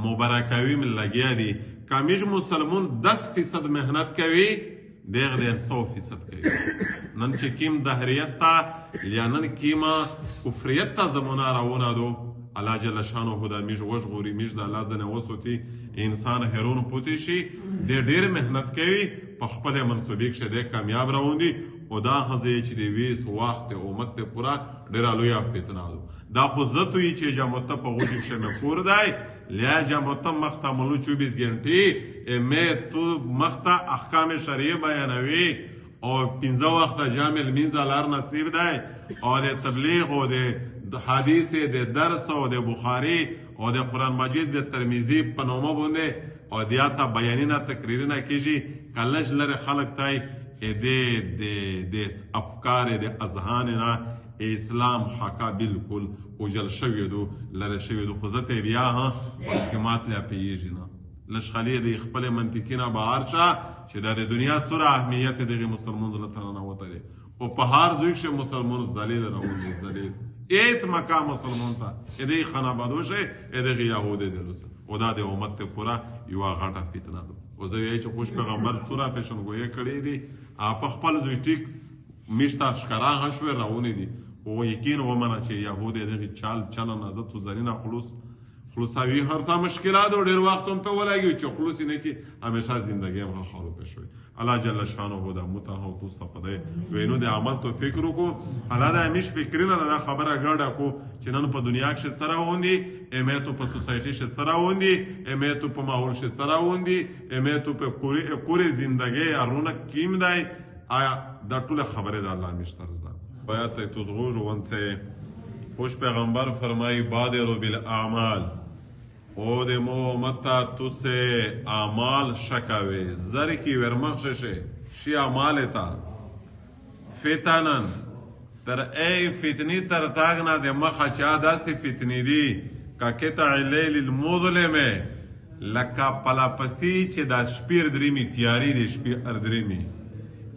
مبارکاوی من لګیا دي. کمیش مسلمون 10% محنت کوي دیغ دین 100% کوي. نن چې کیم دهریت ته یا نن کیما کفریت ته زمونه راونه دو الله جل شانه دا میش وژغوري میش د الله ځنه وسوتي انسان هرون پوتی شي ډېر محنت کوي په خپل منصوبې کې شه کامیاب راوندي او دا هزه چې دی ویس وخت امت ته پورا ډېر لوی فتنه دو. دا خو زتوی چې جامته په غوږ کې مې پور دی لیا جامته مخته ملو 24 غنټې مې تو مخته احکام شریعه بیانوي او 15 وخت جامع المنزل لار نصیب دی او د تبلیغ او د حدیث د درس او د بخاری او د قرآن مجید د ترمذی په نومه باندې او دیاته بیانونه تقریرونه کیږي کلش لره خلق تای د افکار د اذهان نه اسلام حقا بالکل اوجل شوی دو لره شوی دو خو زته بیا ها حکومت لا پیږي نه لشخلی د خپل منطقي نه بهر شه چې د دنیا څوره اهمیت دغه مسلمان زلته نه وته دي او په هر ځای کې مسلمان ذلیل راوړي ذلیل ایت مقام مسلمان ته دې خنا بدوشه دغه يهود دي او دا د امت ته پورا یو غټه فتنه ده. او زه یې چې خوش پیغمبر څوره پیشن ګویا کړی دي په خپل ځای ټیک میشته ښکارا هشوي راونی دي او یقین ومنه چې یهود دغه چلن عزت و زرینه خلوصاوی هر تا مشکلات و ډیر وخت هم په ولګي چې خلوص نه کی همیشه زندگی هم خالو پښوي. الله جل شانه دا متاه تو صفده وینو د عمل تو فکر کو الله دا همیش فکرینه دا خبره ګړه کو چې نن په دنیا کې سره وندي امه تو په سوسایټي کې سره وندي امه تو په ماحول کې سره وندي امه تو په کوري زندگی ارونه کیم دی آیا دا ټول خبره د الله مشترز ده. باید تو زغوج ونسه خوش پیغمبر فرمایی بادروا بالاعمال او د مو متا تو سے اعمال شکاوي زر کی ورمخشه شی اعمال تا فتنن تر ای فتنی تر تاغنا د مخه چا داسې فتنی دی کا قطع الليل المظلم لکه پلاپسی چې د شپیر دریمی تیاری د شپې اردریمی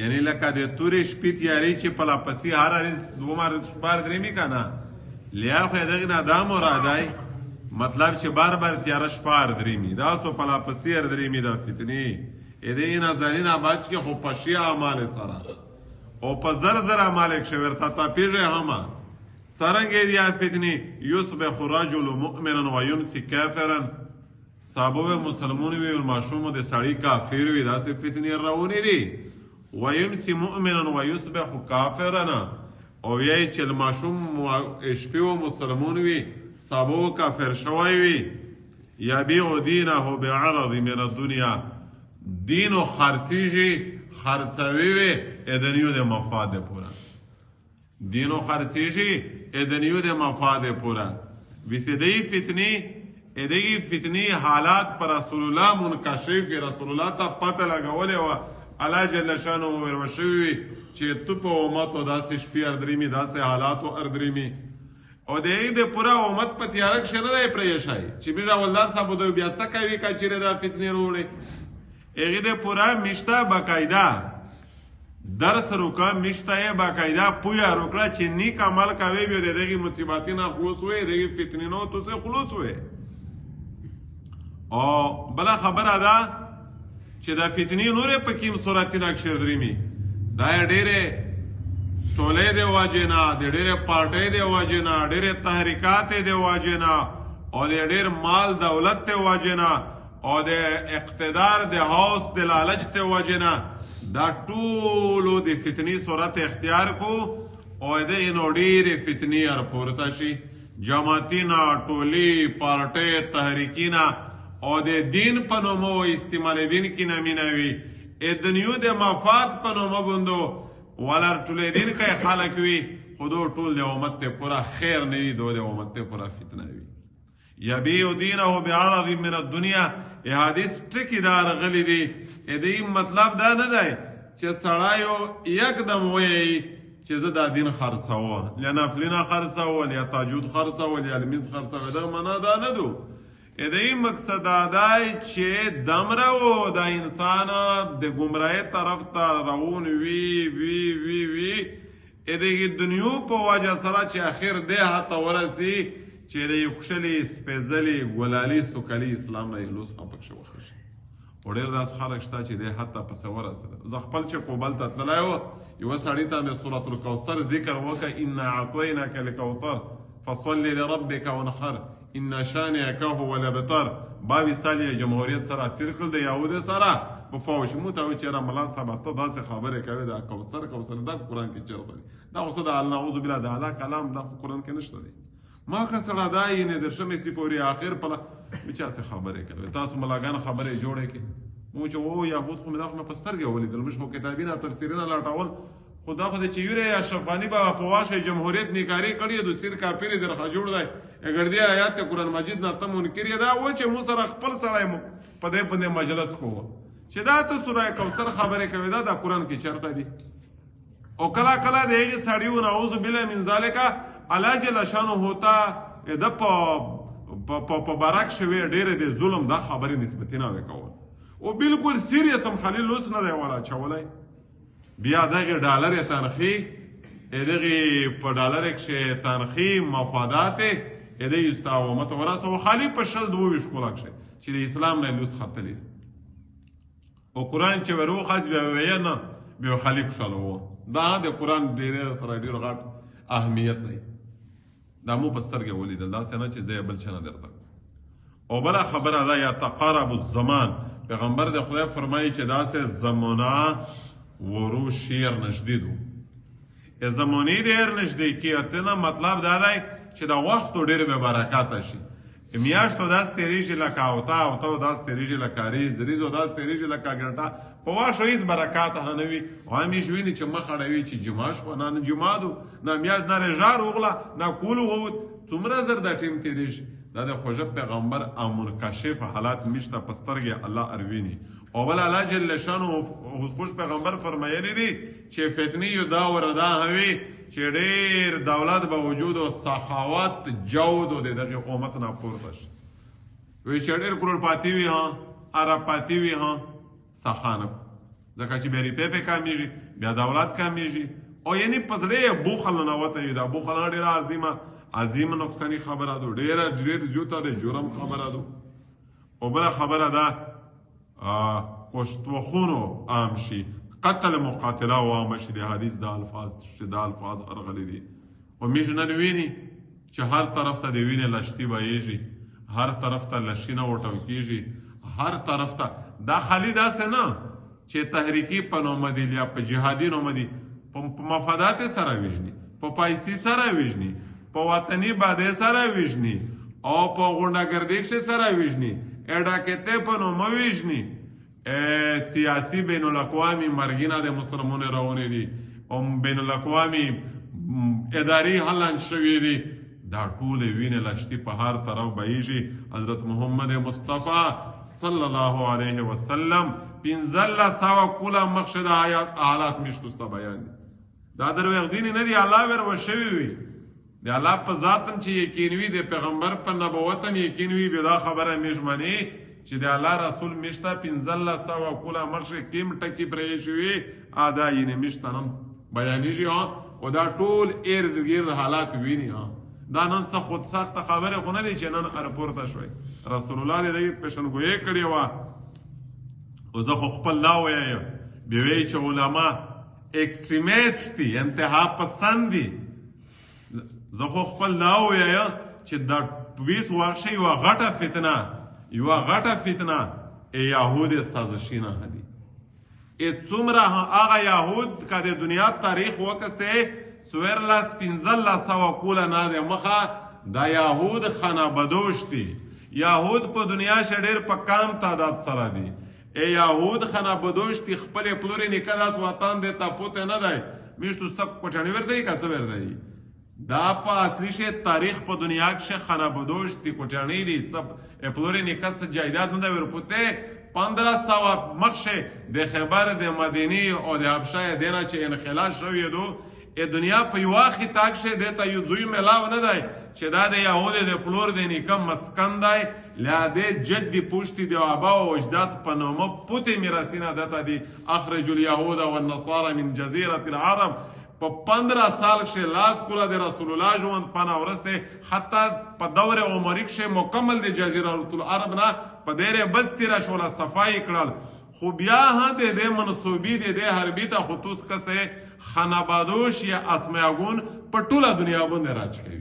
یعنی لکه د تورې شپې تیاری چې پلاپسی هر ارز دومره شپار دریمی کنه لیا خو دغه نه دا مرادای مطلب چې بار بار تیار شپار دریمی دا سو پلاپسی اردریمی دا فتنی اې نه ځانینا باج کې خو پشي اعمال سره او په زر زر اعمال کې شورتا تا پیژه هما سرنګ دی فتنی یصبح رجل مؤمنا ويمسي كافرا صابو مسلمون وی معصوم د سړی کافر وی دا سه فتنی راونی دی ويمسي مؤمنا ويصبح كافرا او یې چې معصوم شپو مسلمون وی صابو کافر شوی وی یبيع دینه بعرض من الدنيا دینو خرڅوي وی ادنیو د مفاد پورا دینو خرڅیږي ادنیو د مفاد پورا وسدی فتنی حالات پر رسول الله منکشف رسول الله ته پته لګولې و الله جل شانه ورشوي چې تو په امت او داسې شپې اردریمی داسې حالات او اردریمی او د پورا امت په تیارک شنه دی پرې شای چې میرا ولدار صاحب دوی بیا څه کوي کچره دا فتنې وروړي هغه د پورا مشته باقاعده درس روکا مشته باقاعده پویا روکړه چې نیک عمل کوي به دغه مصیبتونه خلاص وي دغه فتنې نو تو سه خلاص وي او بل خبره ده چې دا فتنې نور په کوم صورت نه اکثر دریمی دا ډېره ټولې دی واجینا د ډېره پارټۍ دی واجینا ډېره تحریکات دی واجینا او د ډېر مال دولت دی واجینا او د اقتدار د هوس د لالچ دی واجینا دا ټولو د فتنې صورت اختیار کو او د انو ډېرې فتنې ار پورته شي جماعتینا ټولي پارټۍ تحریکینا او د دین په نومو استعمال دین کی نامینوي ادنیو د مفاد په نومو بندو ولر ټول دین کوي خلک وي خودو ټول د امت ته پورا خیر نه وي د امت ته پورا فتنه وي یبيع دینه بعرض من الدنيا حدیث ټکیدار غلی دی دې مطلب دا نه دی چې سړایو یکدم وایي چې زه دا دین خرڅوم یا نفلینا خرڅوم یا تاجود خرڅوم یا لمنځ خرڅوم دا معنا دا نه دو دې مقصد دا چې دمره و د انسان د گمراهی طرف ته روان وی دغه دنیا په وجه سره چې اخر ده ته ورسی چې د یو ښکلي سپېڅلي ګلالي سوکلي اسلام نه یې لوس هم پکښې وښه شي. خو ډېر داسې خلک شته چې دی حتی پسې ورسېده. زه خپل چې کوبل ته تللی و، یوه سړي ته مې سورة الکوثر ذکر وکړه، انا اعطیناک الکوثر فصل لربک وانحر ان شانئک هو الابتر. 22 سال یې جمهوریت سره تېر کړل د یهودو سره په فوج. موږ ته وایي چې یاره ملا صاحبه ته داسې خبرې کوې، دا کوثر دا قرآن کې چېرته دی؟ دا خو څه د نعوذ بالله د الله کلام، دا خو قرآن کې نشته دی. ما که سړه دا یې نه درشمې سي پورې آخر په چا څه خبرې کوي؟ تاسو ملاګان خبرې جوړې کړي. موږ چې او یهود خو مې دا خو مې په سترګې ولیدل، موږ خو کتابونه تفسیرونه لټول، خو دا خو د چې یوری اشرف غني به په واشه جمهوریت نیکاري کړي د سیر کاپیر درخه جوړ دی. اگر دی آیات قرآن مجید نه ته منکر یې، دا و چې مو سره خپل سړی په دې باندې مجلس کوو چې دا ته سوره کوثر خبرې کوي، دا د قرآن کې چېرته دي؟ او کله کله د هغې سړي و نعوذ بالله من ذلک الله جل شانه ته د په برک شوی ډېرې د ظلم دا خبرې نسبتي نه وی کول، او بالکل سیریس هم خلیل لوس نه دی ور اچولی. بیا دغې ډالر تنخي دغې په ډالر کښې تنخي مفادات د استعوامت ورسوه خالي په 22 کاله کښې چې د اسلام نه لوس ختلی. او قرآن چې ور وخاست بیا ویې نه بیا خالي خوشحاله و. دا د قرآن ډېر سره ډېر غټ اهمیت دی. دا مو په سترګې ولیدل، داسې نه چې زه یې بل څه نه درته. او بله خبره ده یتقارب الزمان، پیغمبر د خدای فرمایي چې داسې زمانه ورو شیر نږدې دو. زمانې ډېر نږدې کېدو نه مطلب دا دی چې د وختو ډېر بې برکته شي. میاشتو داسې تېرېږي لکه اوته داسې تېرېږي لکه ریزو داسې تېرېږي لکه ګنټه، په واښو هېڅ برکات نه وي. او همیش ویني چې مخ اړوي چې جمعه شوه، نه جمعه دو، نه میاشت، نه رژار وغله، نه کول ووت، څومره زر دا ټیم تېرېږي. دا د خوږه پیغمبر او منکشف حالات میشته په سترګې الله ارویني. او بل الله جل شانه خوش پیغمبر فرمایلی دي چې فتنې یو دا وردا هوي چې ډېر دولت به وجود او سخاوت جود او دغه قومت نه پورته شي. وی چې ډېر کروڑپاتی وي ها، اربپاتی وي ها، سخانه ځکه چې بیا روپۍ پې کمیږي، بیا دولت کمیږي. او یعنی په زړه یې بوخل ننوتی وي. دا بوخل ډېره عظیمه نقصاني خبره ده، ډېر زیاته د جرم خبره ده. او بله خبره ده کشتوخونو عام شي، قتل مقاتله او عام شي. د حدیث دا الفاظ ارغلي دي. او موږ نن ویني چې هر طرف ته د وینې لشتي بهیږي، هر طرف ته لشینه وټو کېږي، هر طرف ته. دا خالي داسې نه چې تحریکي په نومه دي یا په جهادي نومه دي، په مفادات سره وژني، په پیسې سره وژني، په وطني بادۍ سره وژني، او په غونډهګردۍ کښې سره وژني، ډاکټۍ په نومه وژني. سیاسي بین الاقوامي مرګونه د مسلمانو راونې دي، او بین الاقوامي اداري حلان شوي دي. دا ټولې وینې لشتي په هر طرف بهیږي. حضرت محمد مصطفی صلی الله علیه وسلم 1500 کاله مخکې د حالات میشتو ستا بیان دي. دا دروغجنې نه دي، الله ور وشوي وي. د الله په ذاتم چې یقین وي، د پیغمبر په نبوتم یقین وي، بیا دا خبره میږ مني چې د الله رسول میشته 1500 کاله مخکې کوم ټکي پرې شوي، دا یې میشته نن بیانېږي. او دا ټول ارد ګرد حالات ویني. دا نن څه خود سخته خبره خو نه دی چې نن راپورته شوی. رسول الله دې پیشنګویي کړې وه. او زه خو خپل نه ووایم، بیا وایي چې علما ایکسټریمیست دي، انتها پسند دي. زه خو خپل نه ووایم چې دا 20 واښه یوه غټه فتنه یهود سازشي نه دي. څومره هغه یهود که د دنیا تاریخ وکسې 1500 کاله نه د مخه دا یهود خانابدوش دي. یهود په دنیا کې ډېر په کم تعداد سره دي. یهود خانابدوش دي. خپل پلوري نیکه داس وطن دی ته پوته نه دی، میشتو سب کوټانې ورته که څه ورته دا په اصلي شی تاریخ په دنیا کې خانابدوش دي، کوټانې دي، څه پلوري نیکه څه جایداد نه دی ورپوته. 1500 مخکې د خیبر د مدینې او د حبشه دینه چې انخلاص شوی دو، دنیا په یوه خطه کښې دې ته یو زوی میلاو نه دی چې دا د یهودو د پلور د نیکه مسکن دی. له دې جد پشتي د آبا او اجداد په نامه پوتې میراثونه دته دي. اخرجوا اليهود والنصارى من جزيرة العرب. په 15 سال کښې لاس کوله د رسول الله ژوند پناه ورسته حتی په دور عمري کښې مکمل د جزیرة العرب نه په دیر بس تیره شوله صفایي کړل خو بیا هم د دې منصوبي د دې حربي ته خطوس کسې خانابادوش یا اسمیاګون په ټوله دنیا باندې راج کوي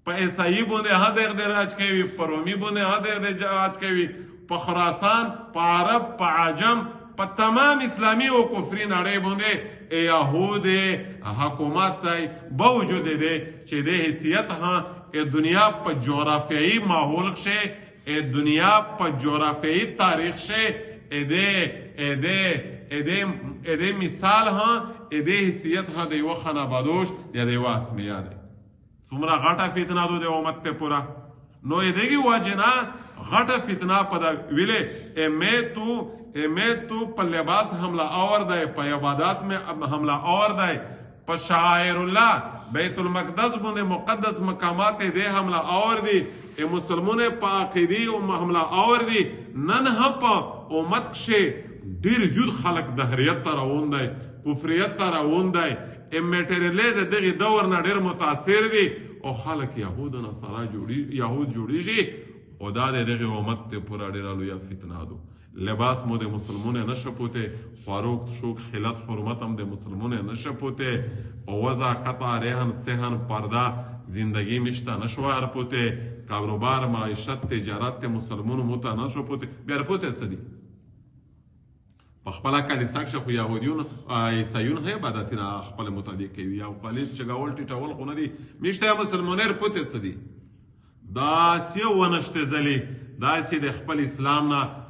په عیسائی باندې هم دغه راج کوي په رومي باندې هم دغه راج کوي په خراسان په عرب په عجم په تمام اسلامی او کفري نړۍ باندې یهود حکومت دی باوجود دی چې د حیثیت ها دنیا په جغرافیایي ماحول کښې دنیا په جغرافیایي تاریخ کښې د مثال ها د حیثیت ها د یوه خانابادوش یا د یوه اسمیه دی څومره غټه فتنه دو د امت ته پوره نو دغې وجې نه غټه فتنه په دا ویلې تو په لباس حمله آور دی په عبادات میں حمله آور دی په شعائر الله بیت المقدس باندې مقدس مقامات دی حمله آور دی مسلمون په عقیدی حمله آور دی نن هم په امت کښې ډېر زیات خلک دهریت ته روان دی کفریت ته روان دی میټریلی د دغې دور نه ډېر متاثر دی او خلک یهود نصارا یهود جوړیږي او دا د دغې امت ته پوره ډېره لویه فتنه دو لباس مو د مسلمون نشه پوته فاروق شوک خلت حرمت هم د مسلمون نشه پوته او وضع قطع رهن سهن پرده زندگی مشتا نشوار پوته کاروبار معیشت تجارت مسلمون موتا نشو پوته بیا پوته څه دي په خپل کلیسا کې خو يهوديون عیسایون هي عبادتونه خپل مطابق کوي او خالد چګاول ټټول خو نه دي مشته مسلمانیر پوته څه دي دا څه ونشته ځلې دا چې د خپل اسلام نه